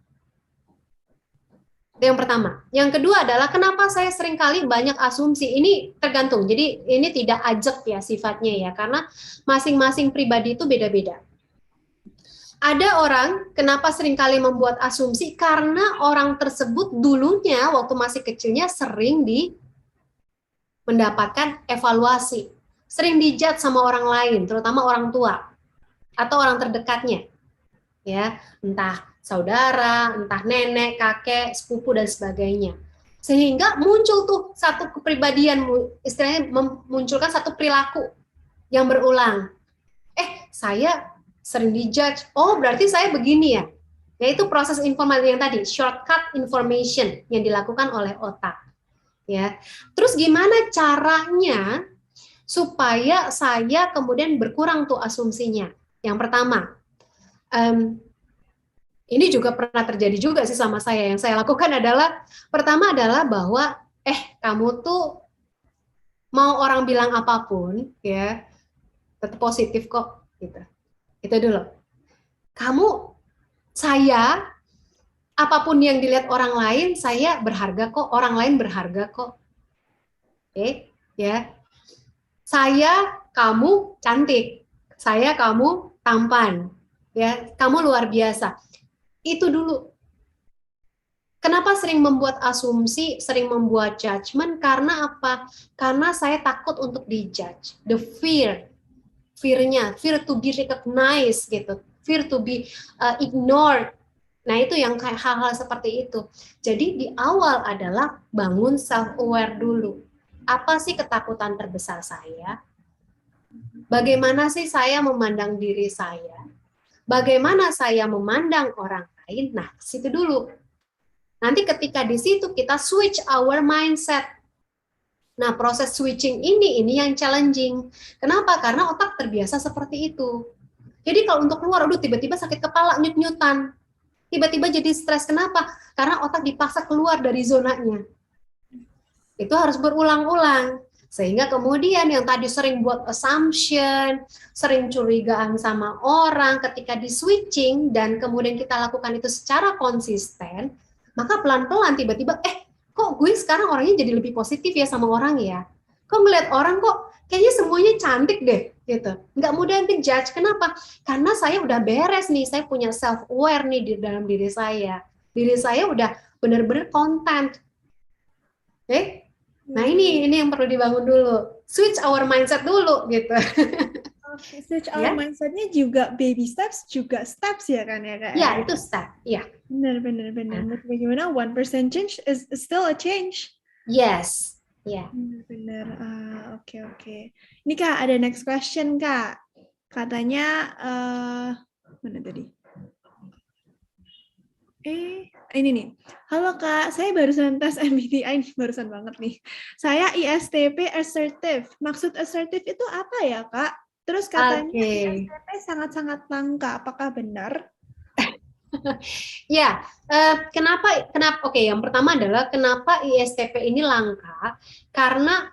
Itu yang pertama. Yang kedua adalah kenapa saya seringkali banyak asumsi. Ini tergantung. Jadi ini tidak ajak ya sifatnya ya, karena masing-masing pribadi itu beda-beda. Ada orang kenapa seringkali membuat asumsi karena orang tersebut dulunya waktu masih kecilnya sering mendapatkan evaluasi, sering dijudge sama orang lain, terutama orang tua atau orang terdekatnya. Ya, entah saudara, entah nenek, kakek, sepupu dan sebagainya. Sehingga muncul tuh satu kepribadian, istilahnya memunculkan satu perilaku yang berulang. Saya sering dijudge. Oh, berarti saya begini ya. Yaitu proses informasi yang tadi, shortcut information yang dilakukan oleh otak. Ya. Terus gimana caranya supaya saya kemudian berkurang tuh asumsinya? Yang pertama, ini juga pernah terjadi juga sih sama saya. Yang saya lakukan adalah, pertama adalah bahwa, kamu tuh mau orang bilang apapun, ya, tetap positif kok, gitu. Itu dulu. Saya, apapun yang dilihat orang lain, saya berharga kok, orang lain berharga kok. Oke, ya. Saya, kamu cantik. Saya, kamu tampan. Ya, kamu luar biasa. Itu dulu. Kenapa sering membuat asumsi, sering membuat judgment? Karena apa? Karena saya takut untuk dijudge. The fear-nya, fear to be recognized gitu, fear to be ignored. Nah, itu yang kayak hal-hal seperti itu. Jadi di awal adalah bangun self-aware dulu. Apa sih ketakutan terbesar saya? Bagaimana sih saya memandang diri saya? Bagaimana saya memandang orang lain? Nah, situ dulu. Nanti ketika di situ kita switch our mindset. Nah, proses switching ini yang challenging. Kenapa? Karena otak terbiasa seperti itu. Jadi kalau untuk keluar, tiba-tiba sakit kepala, nyut-nyutan. Tiba-tiba jadi stres. Kenapa? Karena otak dipaksa keluar dari zonanya. Itu harus berulang-ulang. Sehingga kemudian yang tadi sering buat assumption, sering curigaan sama orang, ketika di switching dan kemudian kita lakukan itu secara konsisten, maka pelan-pelan tiba-tiba, kok gue sekarang orangnya jadi lebih positif ya sama orang ya? Kok ngeliat orang kok kayaknya semuanya cantik deh, gitu. Nggak mudah judge. Kenapa? Karena saya udah beres nih, saya punya self-aware nih di dalam diri saya. Diri saya udah benar-benar content. Oke? Nah ini yang perlu dibangun dulu. Switch our mindset dulu, gitu. Oke, switch our mindset-nya juga baby steps, juga steps ya kan ya Kak? Ya, itu step. Ya. Benar. Bagaimana 1% change is still a change. Yes. Ya. Benar. Oke. Ini Kak, ada next question Kak. Katanya, mana tadi? Ini nih. Halo Kak, saya barusan tes MBTI nih, barusan banget nih. Saya ISTP assertive. Maksud assertive itu apa ya Kak? Terus katanya ISTP sangat-sangat langka. Apakah benar? Ya, kenapa? Oke, yang pertama adalah kenapa ISTP ini langka? Karena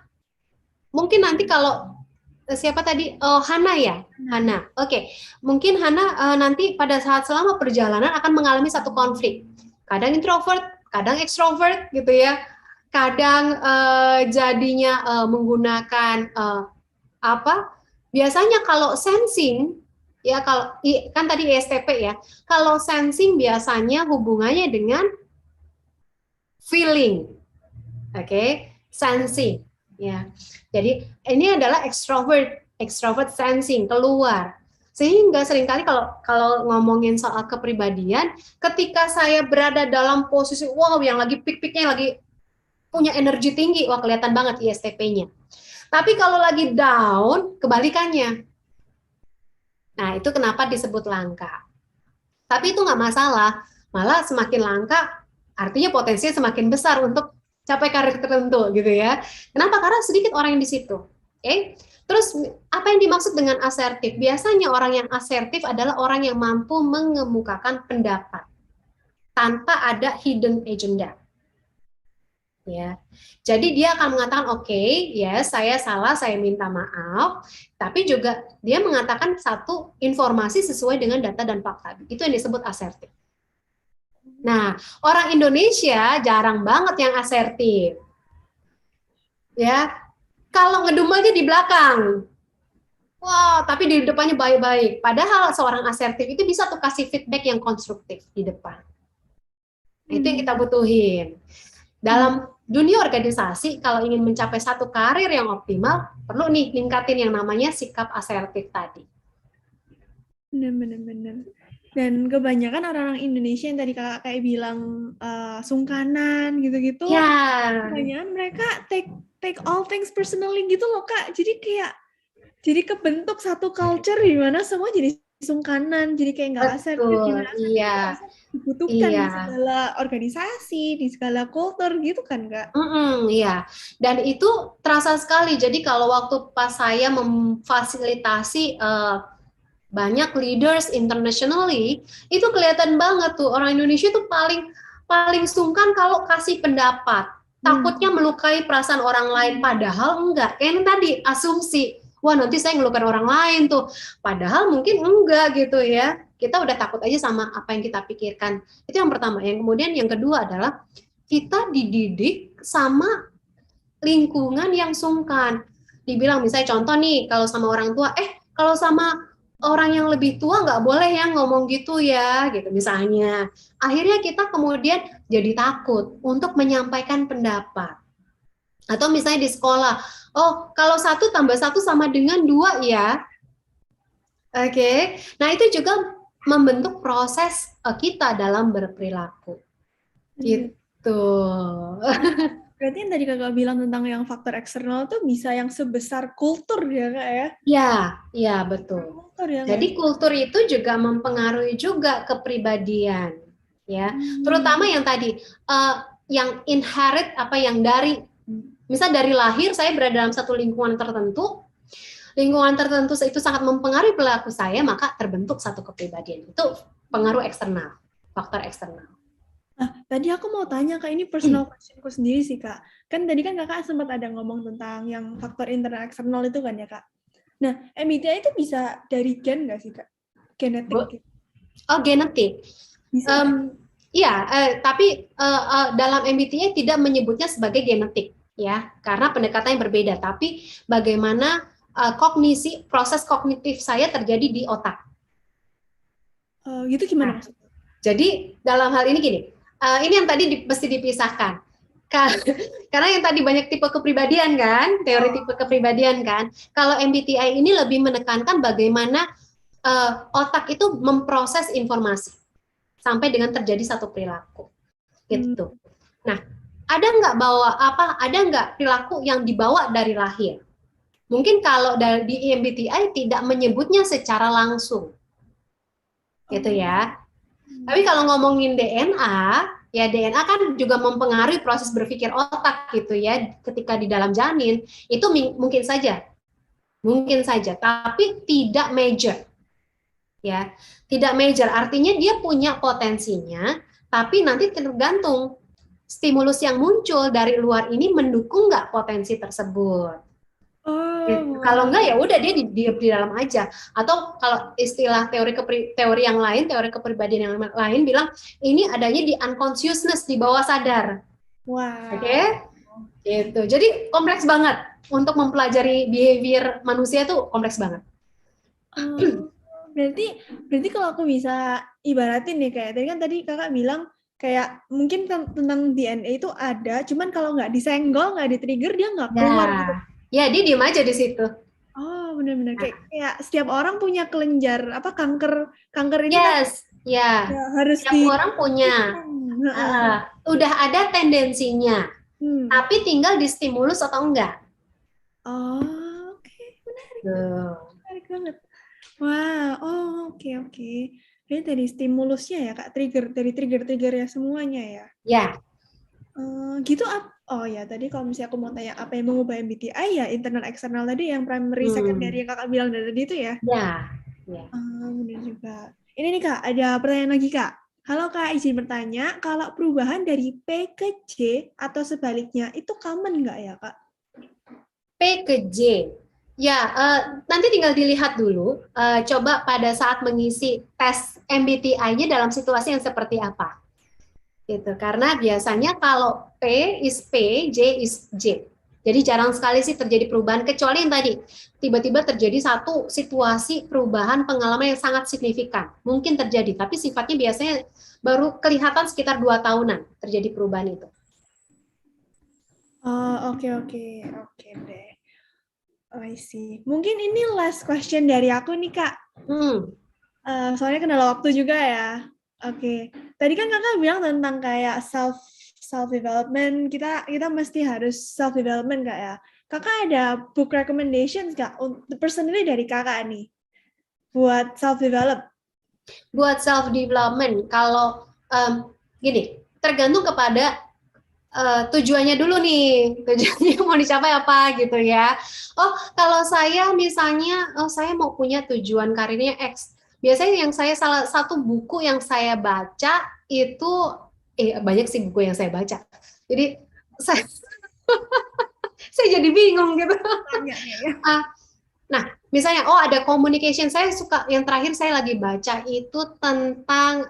mungkin nanti kalau siapa tadi? Oh, Hana ya, Hana. Oke, mungkin Hana nanti pada saat selama perjalanan akan mengalami satu konflik. Kadang introvert, kadang ekstrovert, gitu ya. Kadang jadinya menggunakan apa? Biasanya kalau sensing ya, kalau kan tadi ISTP ya, kalau sensing biasanya hubungannya dengan feeling, oke, sensing ya. Jadi ini adalah extrovert sensing, keluar. Sehingga seringkali kalau ngomongin soal kepribadian, ketika saya berada dalam posisi wow yang lagi peak-peaknya, lagi punya energi tinggi, wah kelihatan banget ISTP-nya. Tapi kalau lagi down, kebalikannya. Nah, itu kenapa disebut langka. Tapi itu nggak masalah, malah semakin langka, artinya potensinya semakin besar untuk capai karir tertentu, gitu ya. Kenapa? Karena sedikit orang yang di situ. Oke? Terus, apa yang dimaksud dengan asertif? Biasanya orang yang asertif adalah orang yang mampu mengemukakan pendapat tanpa ada hidden agenda. Ya, jadi dia akan mengatakan oke, ya saya salah, saya minta maaf, tapi juga dia mengatakan satu informasi sesuai dengan data dan fakta. Itu yang disebut asertif. Nah, orang Indonesia jarang banget yang asertif. Ya, kalau ngedum aja di belakang. Wah, tapi di depannya baik-baik. Padahal seorang asertif itu bisa tuh kasih feedback yang konstruktif di depan. Itu yang kita butuhin. Dalam dunia organisasi, kalau ingin mencapai satu karir yang optimal, perlu nih ningkatin yang namanya sikap asertif tadi. Benar. Dan kebanyakan orang-orang Indonesia yang tadi kakak kayak bilang sungkanan gitu-gitu, kebanyakan mereka take all things personally gitu loh Kak. Jadi kebentuk satu culture di mana semua jadi sungkanan, jadi kayak nggak asertif, gimana dibutuhkan di segala organisasi, di segala kultur gitu kan Kak? Iya, dan itu terasa sekali. Jadi kalau waktu pas saya memfasilitasi banyak leaders internationally, itu kelihatan banget tuh orang Indonesia tuh paling sungkan kalau kasih pendapat. Takutnya melukai perasaan orang lain, padahal enggak. Kayak tadi asumsi, wah nanti saya ngelukain orang lain tuh. Padahal mungkin enggak gitu ya. Kita udah takut aja sama apa yang kita pikirkan. Itu yang pertama. Yang kemudian yang kedua adalah kita dididik sama lingkungan yang sungkan. Dibilang misalnya contoh nih, kalau sama orang tua, kalau sama orang yang lebih tua nggak boleh ya ngomong gitu ya, gitu misalnya. Akhirnya kita kemudian jadi takut untuk menyampaikan pendapat. Atau misalnya di sekolah, oh kalau 1 tambah 1 sama dengan 2 ya. Oke. Nah itu juga membentuk proses kita dalam berperilaku. Gitu. Berarti yang tadi kakak bilang tentang yang faktor eksternal tuh bisa yang sebesar kultur ya Kak ya? Iya betul. Kultur, ya, jadi kultur itu juga mempengaruhi juga kepribadian, ya. Terutama yang tadi yang inherit, apa yang dari, misal dari lahir saya berada dalam satu lingkungan tertentu itu sangat mempengaruhi perilaku saya, maka terbentuk satu kepribadian. Itu pengaruh eksternal, faktor eksternal. Tadi aku mau tanya Kak, ini personal questionku sendiri sih Kak. Kan tadi kan Kakak sempat ada ngomong tentang yang faktor internal eksternal itu kan ya Kak. Nah, MBTI itu bisa dari gen nggak sih Kak? Genetik gitu. Oh, genetik. Bisa nggak? Iya, tapi dalam MBTI tidak menyebutnya sebagai genetik, ya, karena pendekatan yang berbeda. Tapi bagaimana proses kognitif saya terjadi di otak. Gitu gimana Nah, maksudnya? jadi dalam hal ini gini, ini yang tadi mesti dipisahkan. Karena yang tadi banyak tipe kepribadian kan, teori tipe kepribadian kan. Kalau MBTI ini lebih menekankan bagaimana otak itu memproses informasi sampai dengan terjadi satu perilaku, gitu. Nah, ada nggak perilaku yang dibawa dari lahir? Mungkin kalau di MBTI tidak menyebutnya secara langsung, gitu ya. Tapi kalau ngomongin DNA, ya DNA kan juga mempengaruhi proses berpikir otak gitu ya. Ketika di dalam janin, itu mungkin saja, tapi tidak major, ya. Tidak major artinya dia punya potensinya, tapi nanti tergantung stimulus yang muncul dari luar ini mendukung nggak potensi tersebut. Gitu. Kalau enggak ya udah dia di dalam aja. Atau kalau istilah teori yang lain, teori kepribadian yang lain bilang ini adanya di unconsciousness, di bawah sadar. Oke? Wow. Okay? Gitu. Jadi kompleks banget untuk mempelajari behavior manusia tuh kompleks banget. Berarti kalau aku bisa ibaratin nih kayak tadi kakak bilang kayak mungkin tentang DNA itu ada, cuman kalau nggak disenggol, nggak di-trigger dia nggak keluar gitu. Ya dia diem aja di situ. Oh, benar-benar kayak setiap orang punya kelenjar apa kanker ini kan Yes, ya. harus Setiap orang punya. Udah ada tendensinya, tapi tinggal distimulus atau enggak. Oh, oke. Menarik banget. Wah, oke. Jadi dari stimulusnya ya, Kak, dari trigger ya semuanya ya. Ya. Gitu oh ya, tadi kalau misalnya aku mau tanya apa yang mengubah MBTI ya internal eksternal tadi yang primary secondary yang Kakak bilang dari tadi itu ya. Ya. Benar juga. Ini nih Kak, ada pertanyaan lagi Kak. Halo Kak, izin bertanya, kalau perubahan dari P ke J atau sebaliknya itu common nggak ya Kak? P ke J. Ya, nanti tinggal dilihat dulu. Coba pada saat mengisi tes MBTI-nya dalam situasi yang seperti apa. Gitu. Karena biasanya kalau P is P, J is J. Jadi jarang sekali sih terjadi perubahan, kecuali yang tadi, tiba-tiba terjadi satu situasi perubahan pengalaman yang sangat signifikan. Mungkin terjadi, tapi sifatnya biasanya baru kelihatan sekitar 2 tahunan terjadi perubahan itu. Oke deh. I see. Mungkin ini last question dari aku nih Kak. Soalnya kendala waktu juga ya. Oke. Tadi kan Kakak bilang tentang kayak self development. Kita mesti harus self development Kak ya. Kakak ada book recommendations Kak? Personally dari Kakak nih. Buat self develop. Buat self development, kalau gini, tergantung kepada tujuannya dulu nih, tujuannya mau dicapai apa gitu ya. Oh, kalau saya misalnya, saya mau punya tujuan karirnya X. Biasanya yang salah satu buku yang saya baca itu, banyak sih buku yang saya baca. Jadi saya, saya jadi bingung gitu. Nah, misalnya, ada communication. Saya suka, yang terakhir saya lagi baca itu tentang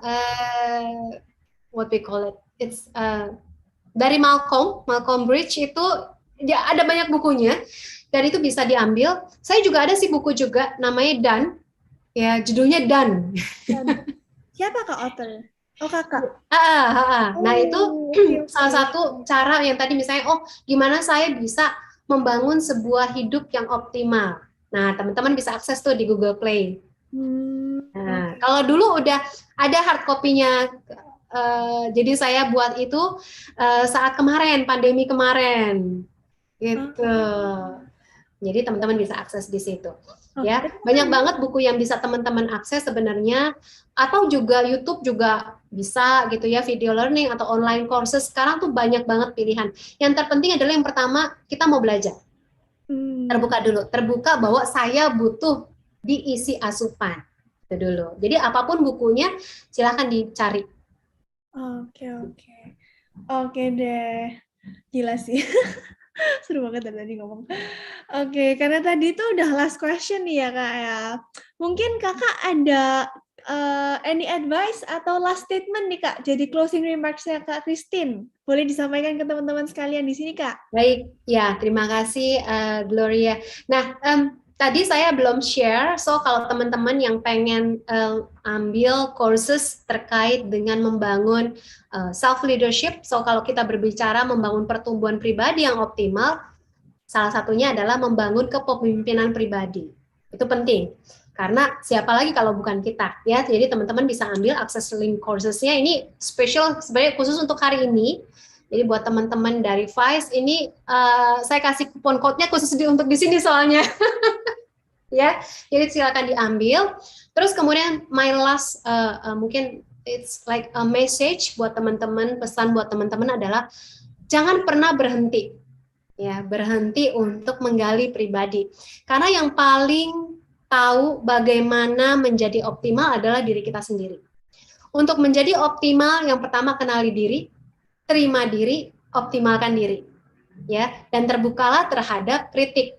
what we call it, it's dari Malcolm Bridge itu, ya, ada banyak bukunya dan itu bisa diambil. Saya juga ada sih buku juga namanya Dan, ya judulnya Dan. Siapa Kak author? Oh Kakak. Nah itu salah satu cara yang tadi misalnya, gimana saya bisa membangun sebuah hidup yang optimal. Nah teman-teman bisa akses tuh di Google Play. Nah, kalau dulu udah ada hard copy-nya. Jadi saya buat itu saat pandemi kemarin, gitu. Jadi teman-teman bisa akses di situ. Ya, banyak banget buku yang bisa teman-teman akses sebenarnya, atau juga YouTube juga bisa gitu ya, video learning atau online courses. Sekarang tuh banyak banget pilihan. Yang terpenting adalah yang pertama, kita mau belajar. Terbuka dulu, terbuka bahwa saya butuh diisi asupan. Itu dulu. Jadi apapun bukunya silahkan dicari. Oke. Oke deh. Gila sih. Seru banget dari tadi ngomong. Oke, karena tadi tuh udah last question nih ya, Kak, ya. Mungkin Kakak ada, any advice atau last statement nih, Kak, jadi closing remarks-nya Kak Christine. Boleh disampaikan ke teman-teman sekalian di sini, Kak? Baik, ya terima kasih Gloria. Nah, tadi saya belum share, so kalau teman-teman yang pengen ambil courses terkait dengan membangun self leadership, so kalau kita berbicara membangun pertumbuhan pribadi yang optimal, salah satunya adalah membangun kepemimpinan pribadi. Itu penting. Karena siapa lagi kalau bukan kita, ya. Jadi teman-teman bisa ambil akses link courses-nya, ini special sebenarnya khusus untuk hari ini. Jadi buat teman-teman dari Vice ini saya kasih kupon code-nya khusus untuk di sini soalnya. Ya. Jadi silakan diambil. Terus kemudian my last mungkin it's like a message buat teman-teman, pesan buat teman-teman adalah jangan pernah berhenti. Ya, berhenti untuk menggali pribadi. Karena yang paling tahu bagaimana menjadi optimal adalah diri kita sendiri. Untuk menjadi optimal, yang pertama kenali diri, terima diri, optimalkan diri. Ya, dan terbukalah terhadap kritik.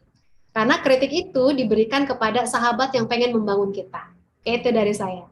Karena kritik itu diberikan kepada sahabat yang pengen membangun kita. Itu dari saya.